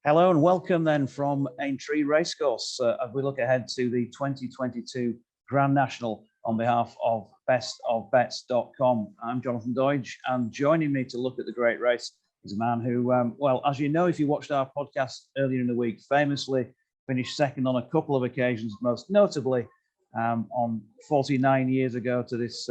Hello and welcome then from Aintree Racecourse as we look ahead to the 2022 Grand National on behalf of bestofbets.com. I'm Jonathan Doidge, and joining me to look at the great race is a man who, well, as you know, if you watched our podcast earlier in the week, famously finished second on a couple of occasions, most notably on 49 years ago to this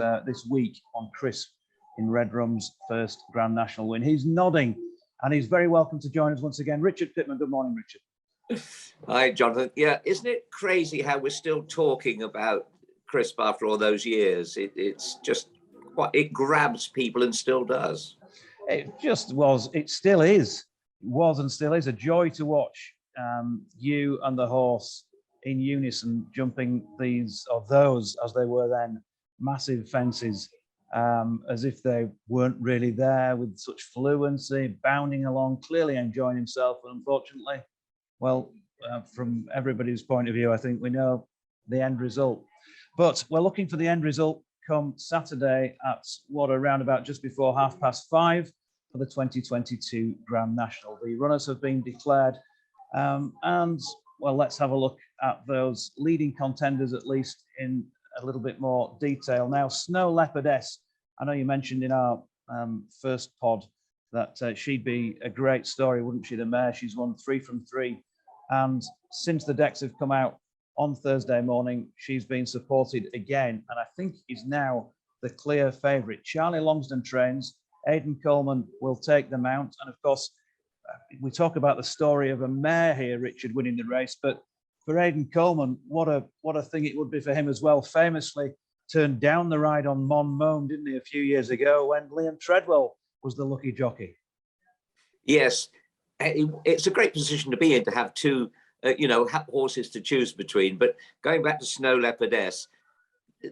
week on Crisp in Redrum's first Grand National win. He's nodding. And he's very welcome to join us once again. Richard Pittman, good morning, Richard. Hi, Jonathan. Yeah, isn't it crazy how we're still talking about Crisp after all those years? It's just, it grabs people and still does. It just was, it still is, was and still is a joy to watch you and the horse in unison jumping these, or those, as they were then, massive fences. As if they weren't really there, with such fluency, bounding along, clearly enjoying himself. And unfortunately, well, from everybody's point of view, I think we know the end result. But we're looking for the end result come Saturday at around about just before 5:30 for the 2022 Grand National. The runners have been declared. And, well, let's have a look at those leading contenders, at least in a little bit more detail. Now, Snow Leopardess, I know you mentioned in our first pod that she'd be a great story, wouldn't she, the mare? She's won 3 from 3. And since the decks have come out on Thursday morning, she's been supported again, and I think is now the clear favourite. Charlie Longsdon trains. Aidan Coleman will take the mount. And of course, we talk about the story of a mare here, Richard, winning the race, but for Aidan Coleman, what a thing it would be for him as well. Famously turned down the ride on Mon Mome, didn't he, a few years ago when Liam Treadwell was the lucky jockey? Yes, it's a great position to be in, to have two, horses to choose between. But going back to Snow Leopardess,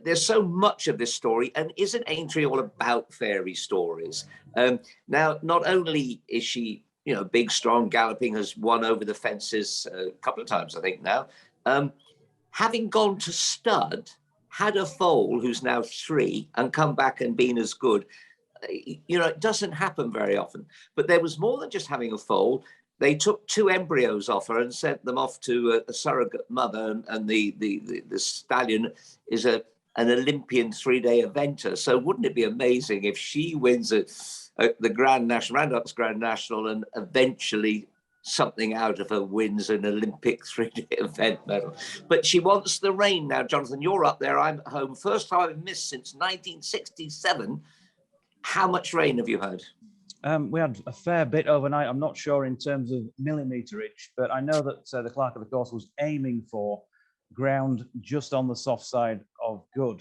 there's so much of this story, and isn't Aintree all about fairy stories? Now, not only is she, big, strong, galloping, has won over the fences a couple of times, I think now. Having gone to stud, had a foal who's now 3 and come back and been as good. It doesn't happen very often. But there was more than just having a foal. They took 2 embryos off her and sent them off to a surrogate mother, and the stallion is an Olympian 3-day eventer. So wouldn't it be amazing if she wins the Grand National, Randox Grand National, and eventually something out of her wins an Olympic 3-day event medal? But she wants the rain now. Jonathan, you're up there, I'm at home. First time I've missed since 1967. How much rain have you had? We had a fair bit overnight. I'm not sure in terms of millimeterage, but I know that the clerk of the course was aiming for ground just on the soft side of good.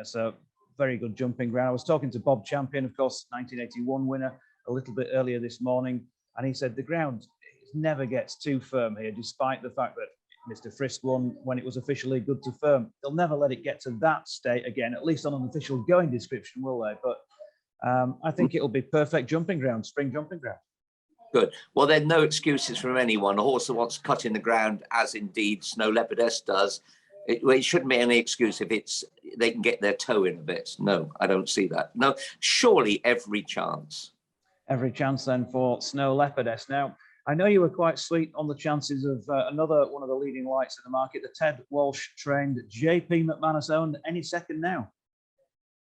So very good jumping ground. I was talking to Bob Champion, of course, 1981 winner, a little bit earlier this morning, and he said the ground never gets too firm here, despite the fact that Mr. Frisk won when it was officially good to firm. They'll never let it get to that state again, at least on an official going description, will they? But I think it'll be perfect jumping ground, spring jumping ground. Good. Well, there are no excuses from anyone. A horse that wants to cut in the ground, as indeed Snow Leopardess does, it shouldn't be any excuse if they can get their toe in a bit. No, I don't see that. No, surely every chance. Every chance then for Snow Leopardess. Now, I know you were quite sweet on the chances of another one of the leading lights in the market, the Ted Walsh trained JP McManus owned, any second now.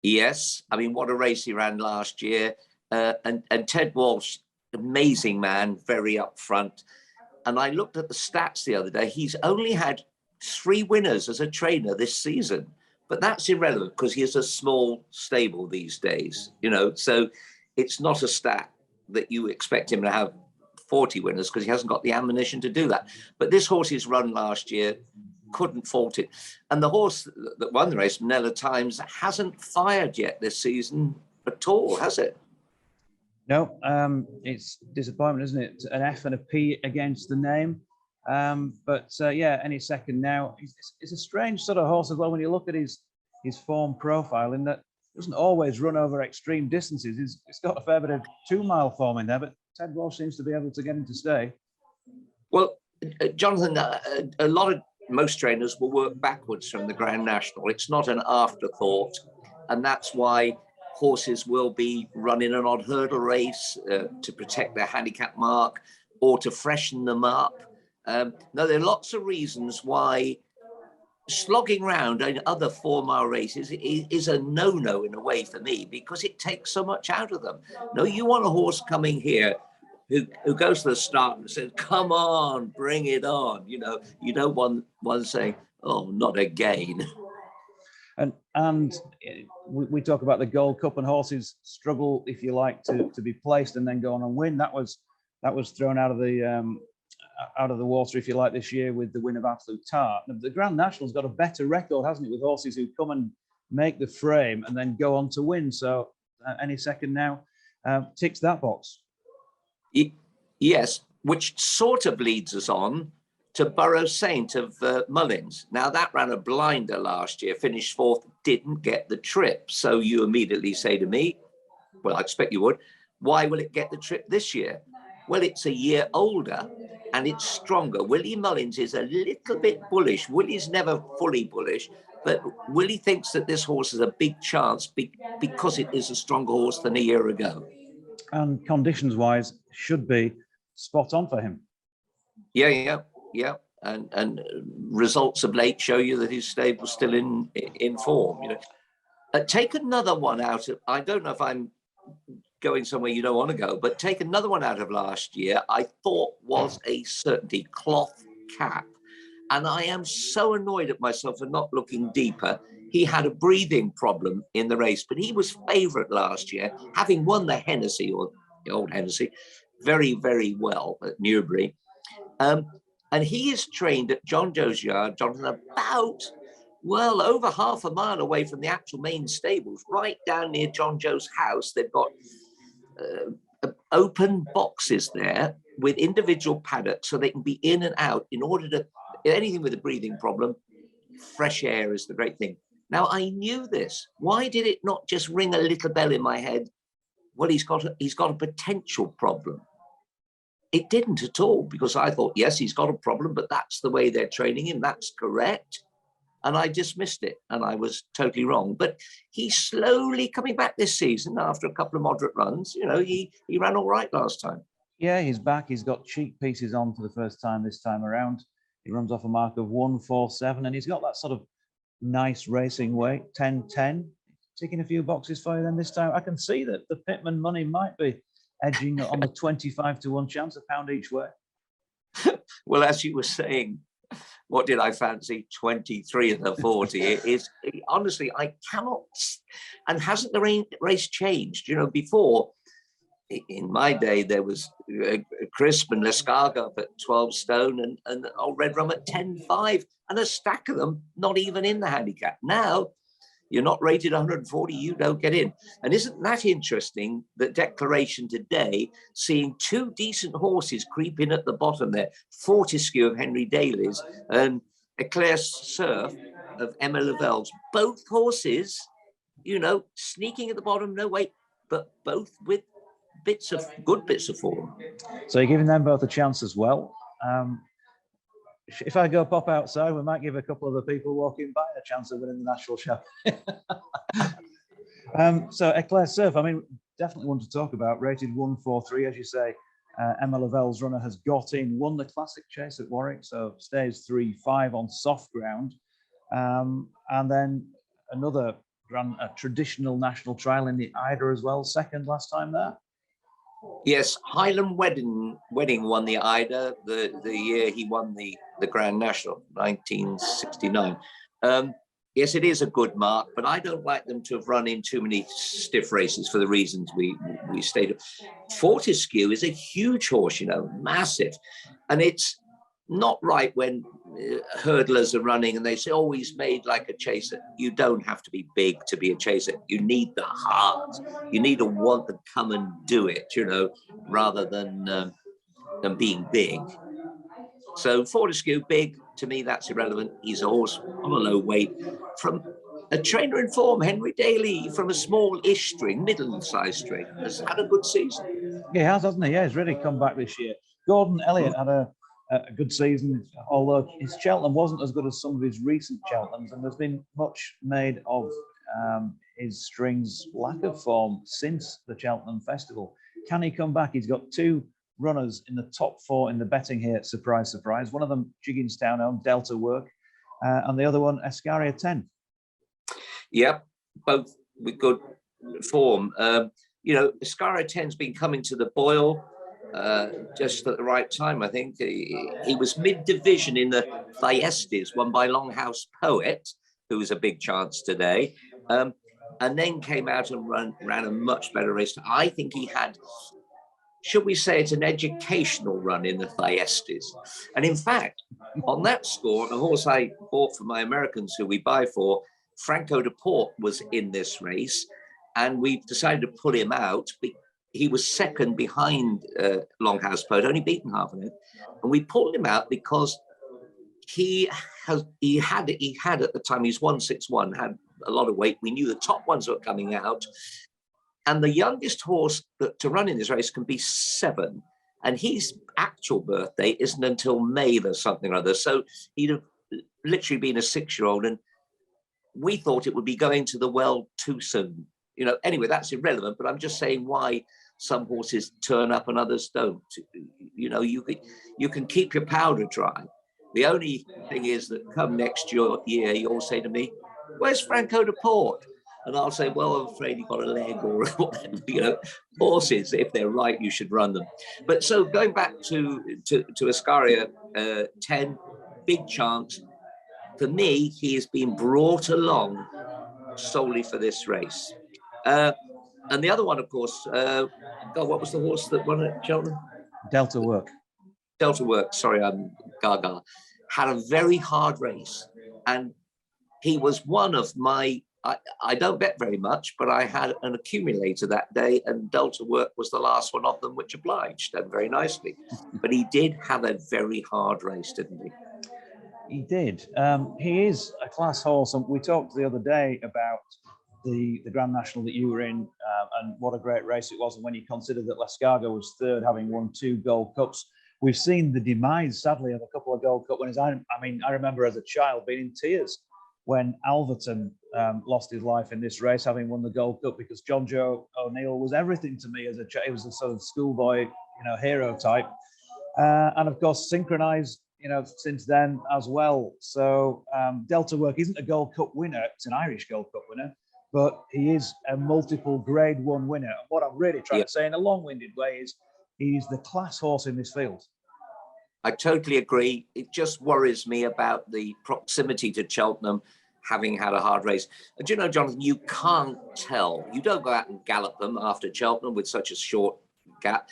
Yes, I mean, what a race he ran last year. And Ted Walsh, amazing man, very upfront. And I looked at the stats the other day. He's only had 3 winners as a trainer this season. But that's irrelevant because he has a small stable these days, so it's not a stat that you expect him to have 40 winners because he hasn't got the ammunition to do that. But this horse's run last year, couldn't fault it. And the horse that won the race, Manila Times, hasn't fired yet this season at all, has it? No, it's disappointment, isn't it? An F and a P against the name. But any second now. It's a strange sort of horse as well when you look at his form profile, in that he doesn't always run over extreme distances. He's got a fair bit of 2-mile form in there, but Ted Walsh seems to be able to get him to stay. Well, Jonathan, most trainers will work backwards from the Grand National. It's not an afterthought, and that's why horses will be running an odd hurdle race to protect their handicap mark or to freshen them up. No, there are lots of reasons why slogging round in other 4-mile races is a no-no in a way for me, because it takes so much out of them. No, you want a horse coming here who goes to the start and says, come on, bring it on. You know, you don't want one saying, oh, not again. And we talk about the Gold Cup, and horses struggle, if you like, to be placed and then go on and win. That was thrown out of the water, if you like, this year with the win of Absolute Tart. The Grand National's got a better record, hasn't it, with horses who come and make the frame and then go on to win. So Any Second Now ticks that box. Yes, which sort of leads us on to Borough Saint of Mullins. Now, that ran a blinder last year, finished 4th, didn't get the trip. So you immediately say to me, well, I expect you would, why will it get the trip this year? Well, it's a year older and it's stronger. Willie Mullins is a little bit bullish. Willie's never fully bullish, but Willie thinks that this horse has a big chance because it is a stronger horse than a year ago. And conditions-wise, should be spot on for him. Yeah. And results of late show you that his stable's still in form. You know, take another one out of. I don't know if I'm going somewhere you don't want to go, but take another one out of last year. I thought was a certainty, Cloth Cap, and I am so annoyed at myself for not looking deeper. He had a breathing problem in the race, but he was favourite last year, having won the Hennessy, or the old Hennessy, very, very well at Newbury. And he is trained at John Joe's yard, Jonathan, about, well, over half a mile away from the actual main stables, right down near John Joe's house. They've got open boxes there with individual paddocks so they can be in and out in order to, anything with a breathing problem, fresh air is the great thing. Now, I knew this. Why did it not just ring a little bell in my head? Well, he's got a potential problem. It didn't at all, because I thought, yes, he's got a problem, but that's the way they're training him. That's correct. And I dismissed it, and I was totally wrong. But he's slowly coming back this season after a couple of moderate runs. You know, he ran all right last time. Yeah, he's back. He's got cheek pieces on for the first time this time around. He runs off a mark of 1:47, and he's got that sort of nice racing weight, 10:10. Ticking a few boxes for you then this time. I can see that the Pitman money might be edging on the 25-1 chance, a pound each way. Well, as you were saying, what did I fancy? 23 of the 40. It is honestly, I cannot. And hasn't the race changed? You know, before, in my day, there was Crisp and Lescargo up at 12 stone and old Red Rum at 10.5, and a stack of them not even in the handicap. Now, you're not rated 140, you don't get in. And isn't that interesting, that Declaration today, seeing two decent horses creep in at the bottom there, Fortescue of Henry Daly's and Eclair Surf of Emma Lavell's, both horses, you know, sneaking at the bottom, no weight, but both with good bits of form. So you're giving them both a chance as well. If I go pop outside, we might give a couple of the people walking by a chance of winning the national show. So Eclair Surf, I mean, definitely one to talk about. Rated 143, as you say. Emma Lavell's runner has got in, won the Classic Chase at Warwick, so stays 3-5 on soft ground. And then another traditional national trial in the Ida as well, second last time there. Yes, Highland Wedding won the Ida the year he won the Grand National, 1969. Yes, it is a good mark, but I don't like them to have run in too many stiff races for the reasons we stated. Fortescue is a huge horse, you know, massive, and it's not right when hurdlers are running and they say, oh, he's made like a chaser. You don't have to be big to be a chaser. You need the heart. You need to want to come and do it, you know, rather than being big. So Fortescue, big, to me, that's irrelevant. He's a horse on a low weight. From a trainer in form, Henry Daly, from a small-ish string, middle-sized string, has had a good season. He has, hasn't he? Yeah, he's really come back this year. Gordon Elliott had a good season, although his Cheltenham wasn't as good as some of his recent Cheltenhams, and there's been much made of his strings lack of form since the Cheltenham Festival. Can he come back? He's got 2 runners in the top 4 in the betting here, surprise, surprise. One of them, Jigginstown owned, Delta Work, and the other one, Escaria 10. Yep, both with good form. You know, Escaria 10's been coming to the boil just at the right time, I think. He was mid-division in the Thyestes, won by Longhouse Poet, who was a big chance today, and then came out and ran a much better race. I think he had, should we say it's an educational run in the Thyestes. And in fact, on that score, the horse I bought for my Americans who we buy for, Franco de Port, was in this race, and we've decided to pull him out. He was second behind Longhouse Poet, only beaten half of it. And we pulled him out because he had at the time, he's 161, had a lot of weight. We knew the top ones were coming out. And the youngest horse to run in this race can be 7. And his actual birthday isn't until May or something or other. So he'd have literally been a 6-year-old. And we thought it would be going to the well too soon. You know, anyway, that's irrelevant, but I'm just saying why some horses turn up and others don't. You know, you can keep your powder dry. The only thing is that come next year, you'll say to me, where's Franco de Port? And I'll say, well, I'm afraid he got a leg or whatever. You know, horses, if they're right, you should run them. But so going back to Escaria 10, big chance. For me, he has been brought along solely for this race. And the other one, of course, God, what was the horse that won at Cheltenham? Delta Work. Delta Work, sorry, I'm Gaga. Had a very hard race. And he was one of my, I don't bet very much, but I had an accumulator that day, and Delta Work was the last one of them, which obliged them very nicely. But he did have a very hard race, didn't he? He did. He is a class horse. And we talked the other day about the Grand National that you were in, and what a great race it was. And when you consider that Lascarga was 3rd, having won 2 Gold Cups, we've seen the demise, sadly, of a couple of Gold Cup winners. I mean, I remember as a child being in tears when Alverton lost his life in this race, having won the Gold Cup, because John Joe O'Neill was everything to me as a child. He was a sort of schoolboy, you know, hero type. And of course, synchronized, you know, since then as well. So Delta Work isn't a Gold Cup winner. It's an Irish Gold Cup winner, but he is a multiple Grade 1 winner. And what I'm really trying to say in a long-winded way is he's the class horse in this field. I totally agree. It just worries me about the proximity to Cheltenham, having had a hard race. And you know, Jonathan, you can't tell. You don't go out and gallop them after Cheltenham with such a short gap.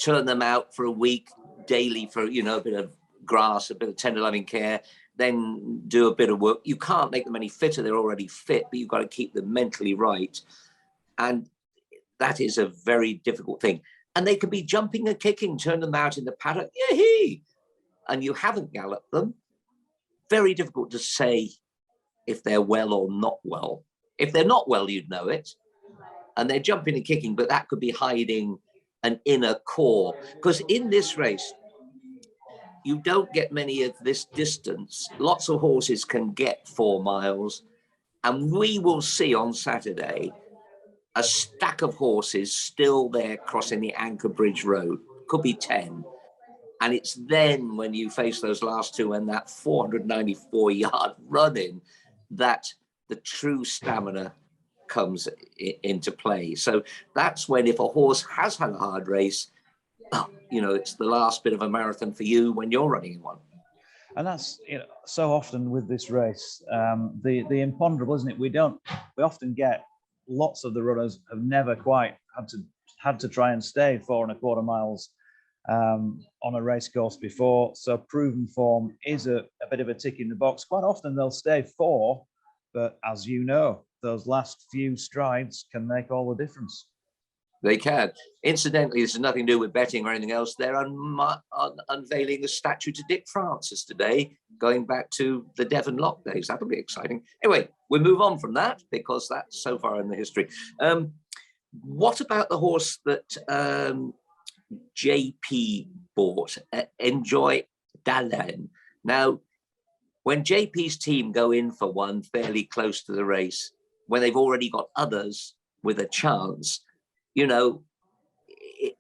Turn them out for a week daily for, you know, a bit of grass, a bit of tender loving care, then do a bit of work. You can't make them any fitter. They're already fit, but you've got to keep them mentally right. And that is a very difficult thing. And they could be jumping and kicking, turn them out in the paddock, yay! And you haven't galloped them. Very difficult to say if they're well or not well. If they're not well, you'd know it. And they're jumping and kicking, but that could be hiding an inner core. Because in this race, you don't get many of this distance. Lots of horses can get 4 miles. And we will see on Saturday a stack of horses still there crossing the Anchor Bridge Road. Could be 10. And it's then when you face those last 2 and that 494-yard run-in that the true stamina comes into play. So that's when, if a horse has had a hard race, you know, it's the last bit of a marathon for you when you're running one. And that's, you know, so often with this race, the imponderable, isn't it? We often get lots of the runners have never quite had to try and stay 4 1/4 miles on a race course before. So proven form is a bit of a tick in the box. Quite often they'll stay 4, but as you know, those last few strides can make all the difference. They can. Incidentally, this has nothing to do with betting or anything else. They're unveiling a statue to Dick Francis today, going back to the Devon Lock days. That'll be exciting. Anyway, we'll move on from that because that's so far in the history. What about the horse that JP bought, Enjoy Dalen? Now, when JP's team go in for one fairly close to the race, when they've already got others with a chance, you know,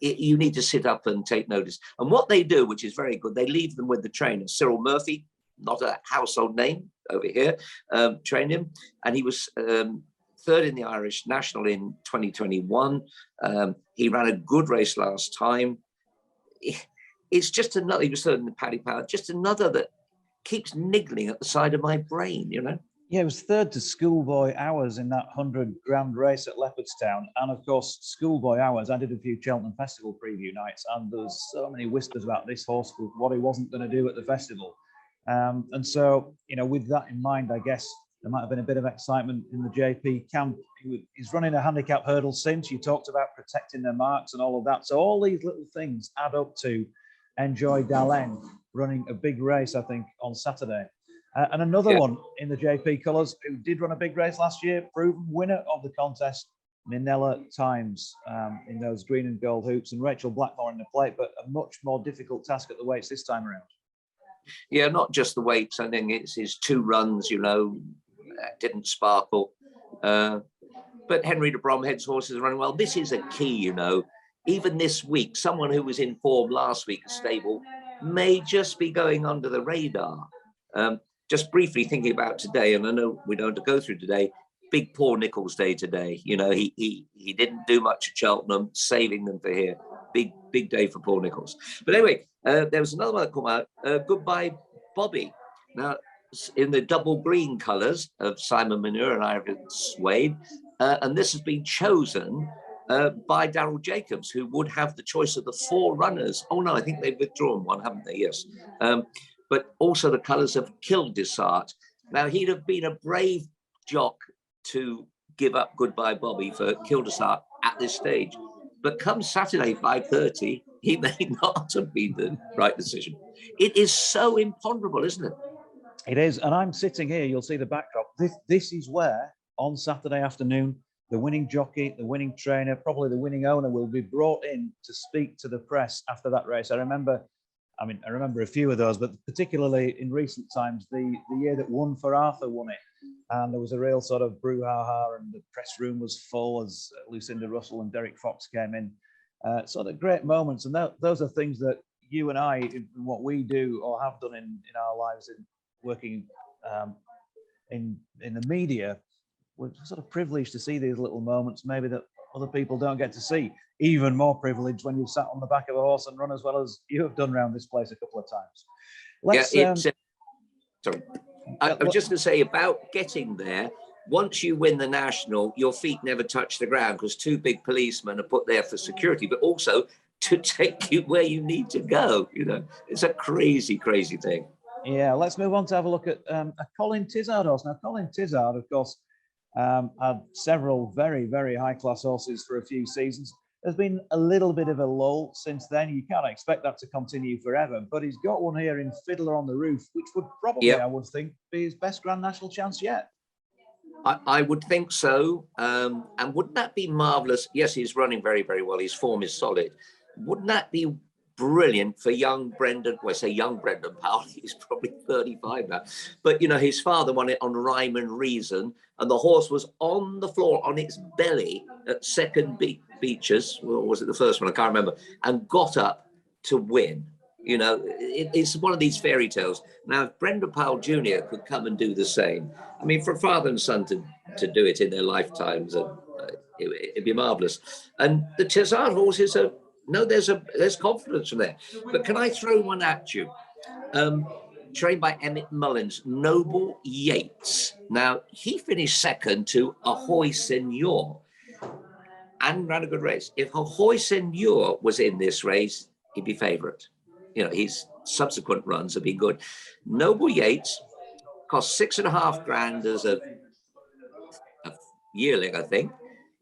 you need to sit up and take notice. And what they do, which is very good, they leave them with the trainer. Cyril Murphy, not a household name over here, trained him. And he was third in the Irish National in 2021. He ran a good race last time. It's just another, he was third in the Paddy Power, just another that keeps niggling at the side of my brain, you know? Yeah, it was third to Schoolboy Hours in that 100 grand race at Leopardstown. And of course, Schoolboy Hours, I did a few Cheltenham Festival preview nights, and there was so many whispers about this horse, with what he wasn't going to do at the festival. And so, you know, with that in mind, I guess there might have been a bit of excitement in the JP camp. He's running a handicap hurdle since. You talked about protecting their marks and all of that. So all these little things add up to Enjoy Dalen running a big race, I think, on Saturday. And another one in the JP colours who did run a big race last year, proven winner of the contest, Minella Times, in those green and gold hoops, and Rachel Blackmore in the plate, but a much more difficult task at the weights this time around. Yeah, not just the weights. I think it's his 2 runs, you know, didn't sparkle. But Henry de Bromhead's horses are running well. This is a key, you know. Even this week, someone who was in form last week at Stable may just be going under the radar. Just briefly thinking about today, and I know we don't have to go through today, big Paul Nicholls day today. You know, he didn't do much at Cheltenham, saving them for here. Big day for Paul Nicholls. But anyway, there was another one that come out, Goodbye Bobby. Now, in the double green colours of Simon Manure and Ivan Swade, and this has been chosen by Daryl Jacobs, who would have the choice of the 4 runners. Oh no, I think they've withdrawn one, haven't they? Yes. But also the colours of Kildesart. Now, he'd have been a brave jock to give up Goodbye Bobby for Kildesart at this stage. But come Saturday, 5:30, he may not have been the right decision. It is so imponderable, isn't it? It is. And I'm sitting here, you'll see the backdrop. This is where, on Saturday afternoon, the winning jockey, the winning trainer, probably the winning owner will be brought in to speak to the press after that race. I remember a few of those, but particularly in recent times, the year that One for Arthur won it, and there was a real sort of brouhaha, and the press room was full as Lucinda Russell and Derek Fox came in. Sort of great moments, and those are things that you and I, in what we do or have done in our lives in working in the media, we're sort of privileged to see these little moments, maybe that other people don't get to see. Even more privileged when you've sat on the back of a horse and run as well as you have done around this place a couple of times. Sorry. I was just going to say about getting there. Once you win the national, your feet never touch the ground because 2 big policemen are put there for security, but also to take you where you need to go. You know, it's a crazy, crazy thing. Yeah, let's move on to have a look at a Colin Tizzard horse. Now, Colin Tizzard, of course, had several very, very high-class horses for a few seasons. There's been a little bit of a lull since then. You can't expect that to continue forever, but he's got one here in Fiddler on the Roof, which would probably, I would think, be his best Grand National chance yet. I would think so. And wouldn't that be marvellous? Yes, he's running very, very well. His form is solid. Wouldn't that be brilliant for young Brendan? Well, I say young Brendan Powell. He's probably 35 now. But, you know, his father won it on Rhyme and Reason, and the horse was on the floor on its belly at second Beaches, or was it the first one? I can't remember, and got up to win. You know, it's one of these fairy tales. Now, if Brendan Powell Jr. could come and do the same, I mean, for a father and son to do it in their lifetimes, it'd be marvellous. And the Tizzard horses are, no, there's confidence from there. But can I throw one at you? Trained by Emmett Mullins, Noble Yates. Now, he finished second to Ahoy Senor and ran a good race. If Ahoy Senor was in this race, he'd be favourite. You know, his subsequent runs have been good. Noble Yates cost $6.5 grand as a yearling, I think.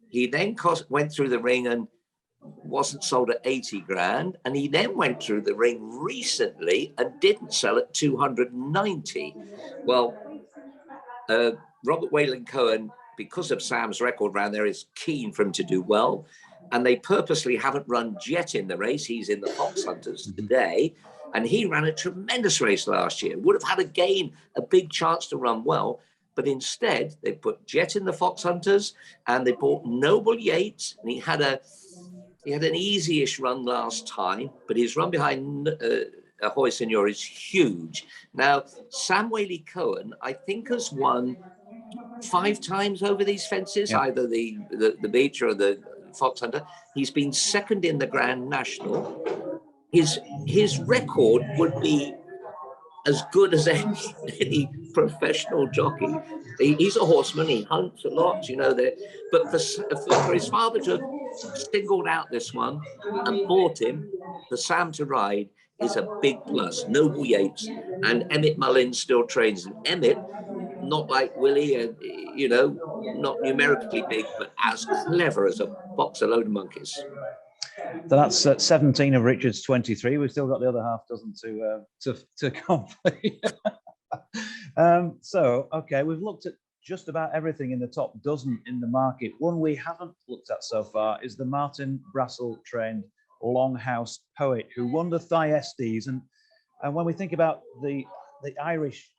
He then went through the ring and wasn't sold at 80 grand. And he then went through the ring recently and didn't sell at 290. Well, Robert Wayland Cohen, because of Sam's record round there, is keen for him to do well. And they purposely haven't run Jet in the race. He's in the Fox Hunters today. And he ran a tremendous race last year. Would have had a big chance to run well. But instead, they put Jet in the Fox Hunters, and they bought Noble Yates, and he had an easy-ish run last time, but his run behind Ahoy Senor is huge. Now, Sam Whaley Cohen, I think, has won 5 times over these fences, Yeah. either the Beach or the Fox Hunter. He's been second in the Grand National. His record would be as good as any professional jockey. He's a horseman. He hunts a lot, you know. But for his father to have singled out this one and bought him for Sam to ride is a big plus. Noble Yates and Emmett Mullins still trains. And Emmett, not like Willie, you know, not numerically big, but as clever as a box of load of monkeys. So that's 17 of Richard's 23. We've still got the other half dozen to complete. So, okay, we've looked at just about everything in the top dozen in the market. One we haven't looked at so far is the Martin Brassil trained Longhouse Poet, who won the Thyestes. And when we think about the Irish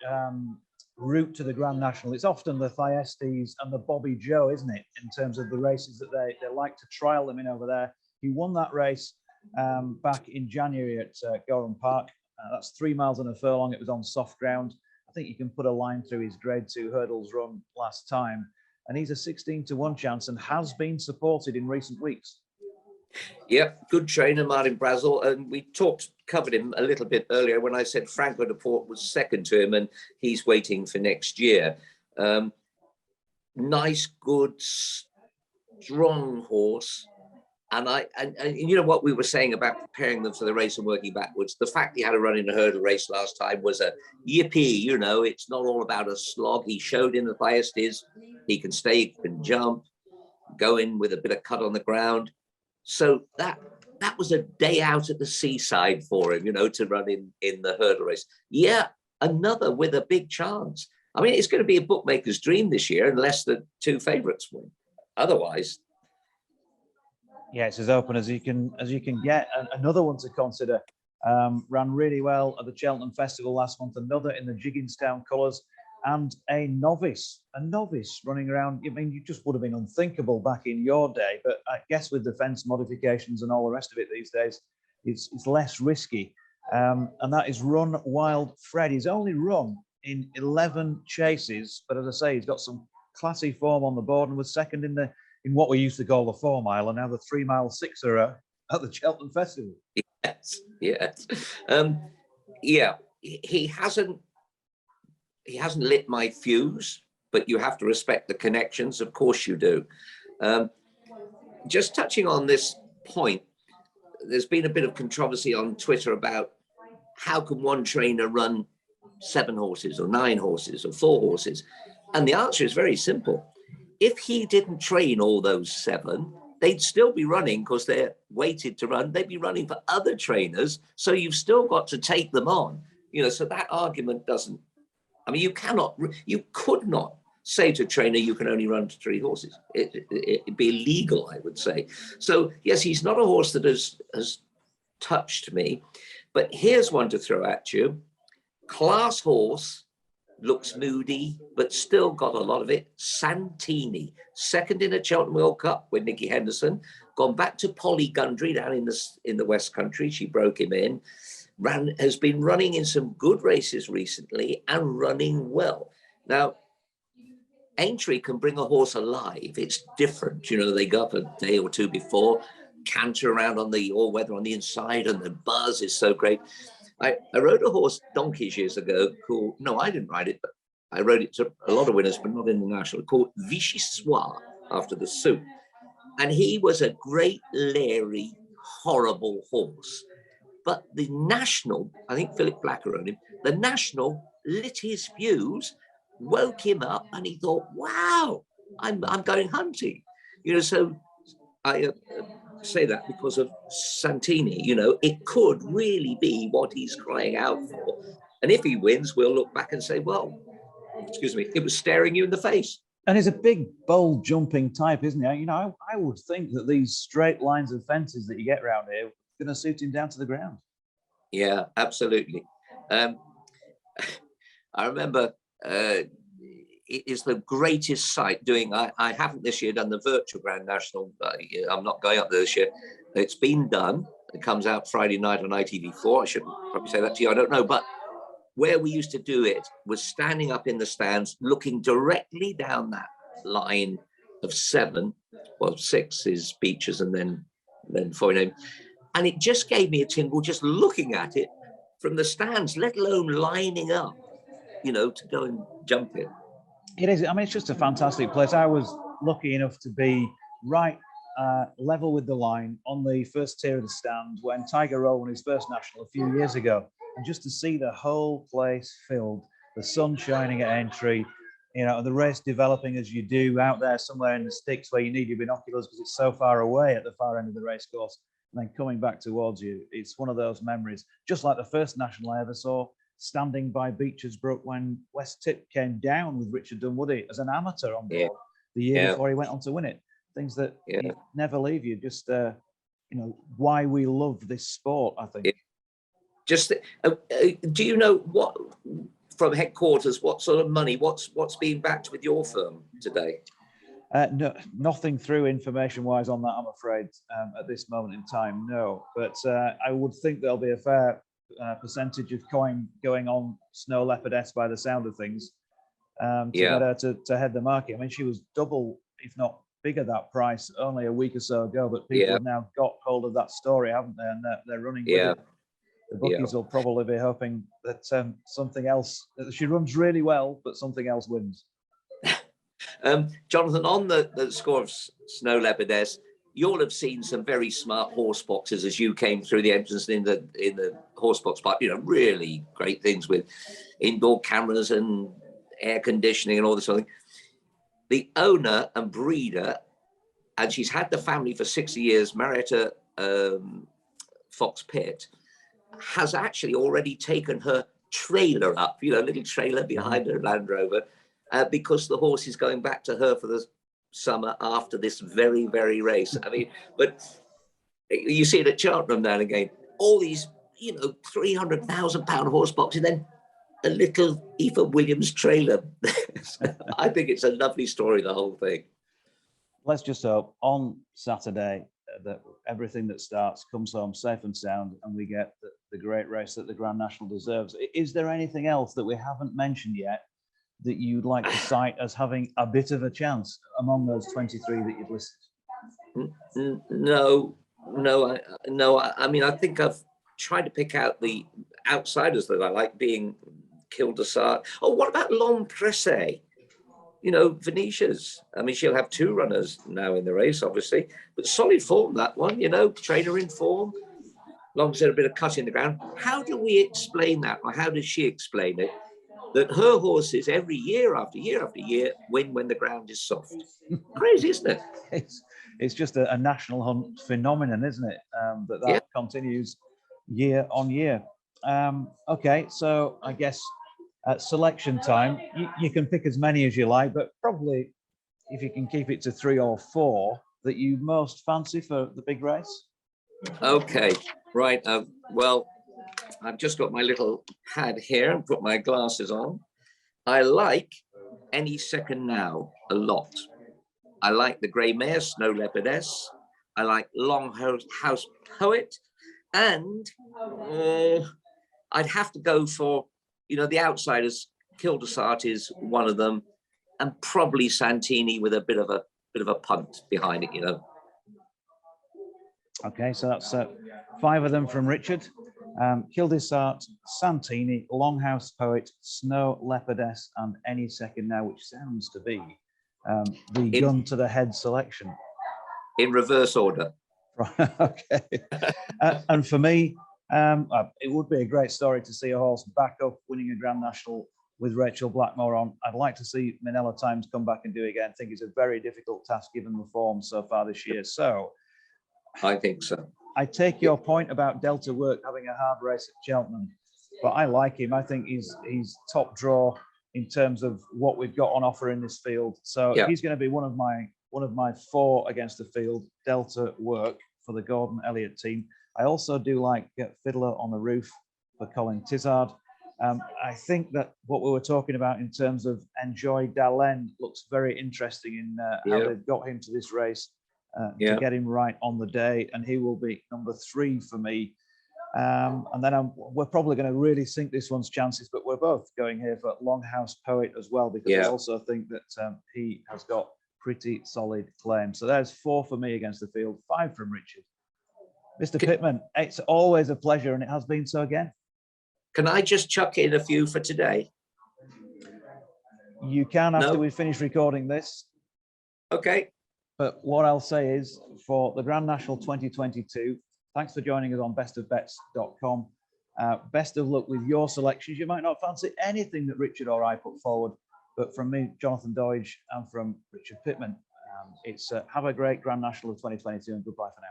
route to the Grand National, it's often the Thyestes and the Bobby Joe, isn't it, in terms of the races that they like to trial them in over there. He won that race back in January at Gorham Park. That's 3 miles and a furlong. It was on soft ground. I think you can put a line through his Grade 2 hurdles run last time. And he's a 16-1 chance and has been supported in recent weeks. Yep, good trainer, Martin Brassil. And we covered him a little bit earlier when I said Franco de Port was second to him and he's waiting for next year. Nice, good, strong horse. And you know what we were saying about preparing them for the race and working backwards. The fact he had a run in a hurdle race last time was a yippee. You know, it's not all about a slog. He showed in the Thyestes he can stay, he can jump, go in with a bit of cut on the ground. So that was a day out at the seaside for him, you know, to run in the hurdle race. Yeah, another with a big chance. I mean, it's going to be a bookmaker's dream this year unless the 2 favourites win. Otherwise. Yeah, it's as open as you can get. And another one to consider, ran really well at the Cheltenham Festival last month. Another in the Jigginstown colours, and a novice running around. I mean, you just would have been unthinkable back in your day, but I guess with the fence modifications and all the rest of it these days, it's less risky. And that is Run Wild Fred. He's only run in 11 chases, but as I say, he's got some classy form on the board and was second in what we used to call the 4 mile, and now the 3 mile sixer at the Cheltenham Festival. Yes. Yeah, he hasn't lit my fuse, but you have to respect the connections. Of course you do. Just touching on this point, there's been a bit of controversy on Twitter about how can one trainer run 7 horses or 9 horses or 4 horses? And the answer is very simple. If he didn't train all those 7, they'd still be running because they're weighted to run. They'd be running for other trainers. So you've still got to take them on, you know, so that argument doesn't, I mean, you could not say to a trainer, you can only run 3 horses. It'd be illegal, I would say. So yes, he's not a horse that has touched me, but here's one to throw at you. Class horse, looks moody, but still got a lot of it. Santini, second in a Cheltenham World Cup with Nicky Henderson, gone back to Polly Gundry down in the West Country. She broke him in. Has been running in some good races recently and running well. Now, Aintree can bring a horse alive. It's different. You know, they go up a day or 2 before, canter around on the all-weather on the inside, and the buzz is so great. I rode a horse donkeys years ago called, no, I didn't ride it, but I rode it to a lot of winners, but not in the national, called Vichy Soir, after the soup. And he was a great, leery, horrible horse. But the national, I think Philip Blacker owned him, the national lit his fuse, woke him up, and he thought, wow, I'm going hunting. You know, so I say that because of Santini. You know, it could really be what he's crying out for. And if he wins, we'll look back and say, well, excuse me, it was staring you in the face. And he's a big, bold, jumping type, isn't he? You know, I would think that these straight lines of fences that you get around here are going to suit him down to the ground. Yeah, absolutely. I remember it is the greatest sight doing. I haven't this year done the virtual Grand National. I'm not going up there this year. It's been done. It comes out Friday night on ITV4. I should probably say that to you. I don't know, but where we used to do it was standing up in the stands, looking directly down that line of 7, well, 6 is Beechers and then Foyne. And it just gave me a tingle just looking at it from the stands, let alone lining up, you know, to go and jump it. It is. I mean, it's just a fantastic place. I was lucky enough to be right level with the line on the first tier of the stand when Tiger Roll won his first national a few years ago. And just to see the whole place filled, the sun shining at entry, you know, the race developing as you do out there somewhere in the sticks where you need your binoculars because it's so far away at the far end of the race course, and then coming back towards you. It's one of those memories, just like the first national I ever saw, standing by Beecher's Brook when West Tip came down with Richard Dunwoody as an amateur on board the year before he went on to win it. Things that never leave you, just, you know, why we love this sport, I think. Just, do you know what, from headquarters, what sort of money, what's being backed with your firm today? No, nothing through information-wise on that, I'm afraid, at this moment in time, no. But I would think there'll be a fair percentage of coin going on Snow Leopardess by the sound of things to get her to head the market. I mean, she was double, if not bigger, that price only a week or so ago, but people have now got hold of that story, haven't they? And they're running with it. The bookies will probably be hoping that something else, that she runs really well, but something else wins. Jonathan, on the score of Snow Leopardess, you'll have seen some very smart horse boxes as you came through the entrance in the horse box part. You know, really great things with indoor cameras and air conditioning and all this sort of thing. The owner and breeder, and she's had the family for 60 years, Marietta Fox Pitt, has actually already taken her trailer up, you know, little trailer behind her Land Rover, because the horse is going back to her for the summer after this very, very race. I mean, but you see it at Cheltenham now and again, all these, you know, £300,000 horse boxes, and then a little Aoife Williams trailer. I think it's a lovely story, the whole thing. Let's just hope on Saturday that everything that starts comes home safe and sound and we get the great race that the Grand National deserves. Is there anything else that we haven't mentioned yet that you'd like to cite as having a bit of a chance among those 23 that you've listed? No. I mean, I think I've tried to pick out the outsiders that I like, being Kildesart. Oh, what about L'Empressé? You know, Venetia's. I mean, she'll have 2 runners now in the race, obviously, but solid form, that one, you know, trainer in form, long as there's a bit of cut in the ground. How do we explain that, or how does she explain it, that her horses every year after year after year win when the ground is soft? Crazy, isn't it? It's just a national hunt phenomenon, isn't it? That continues year on year. Okay, so I guess at selection time, you can pick as many as you like, but probably if you can keep it to 3 or 4 that you most fancy for the big race. Okay, right. Well, I've just got my little pad here and put my glasses on. I like Any Second Now a lot. I like the Grey Mare, Snow Leopardess. I like Longhouse Poet. And I'd have to go for, you know, the outsiders. Kildesart is one of them, and probably Santini with a bit of a punt behind it, you know. Okay, so that's 5 of them from Richard. Kildesart, Santini, Longhouse Poet, Snow Leopardess, and Any Second Now, which sounds to be the gun to the head selection. In reverse order. Okay. And for me, it would be a great story to see a horse back up winning a Grand National with Rachel Blackmore on. I'd like to see Minella Times come back and do it again. I think it's a very difficult task given the form so far this year. So I think so. I take your point about Delta Work having a hard race at Cheltenham, but I like him. I think he's top draw in terms of what we've got on offer in this field. So he's going to be one of my 4 against the field, Delta Work, for the Gordon Elliott team. I also do like Fiddler on the Roof for Colin Tizard. I think that what we were talking about in terms of Enjoy Dalen looks very interesting in how Yeah. they've got him to this race to Yeah. get him right on the day, and he will be number 3 for me. And then we're probably going to really sink this one's chances, but we're both going here for Longhouse Poet as well, because we Yeah. also think that he has got pretty solid claims. So there's 4 for me against the field, 5 from Richard. Mr. Pittman, it's always a pleasure, and it has been so again. Can I just chuck in a few for today? You can after No? we finish recording this. Okay. But what I'll say is, for the Grand National 2022, thanks for joining us on bestofbets.com. Best of luck with your selections. You might not fancy anything that Richard or I put forward, but from me, Jonathan Doidge, and from Richard Pittman, it's have a great Grand National of 2022, and goodbye for now.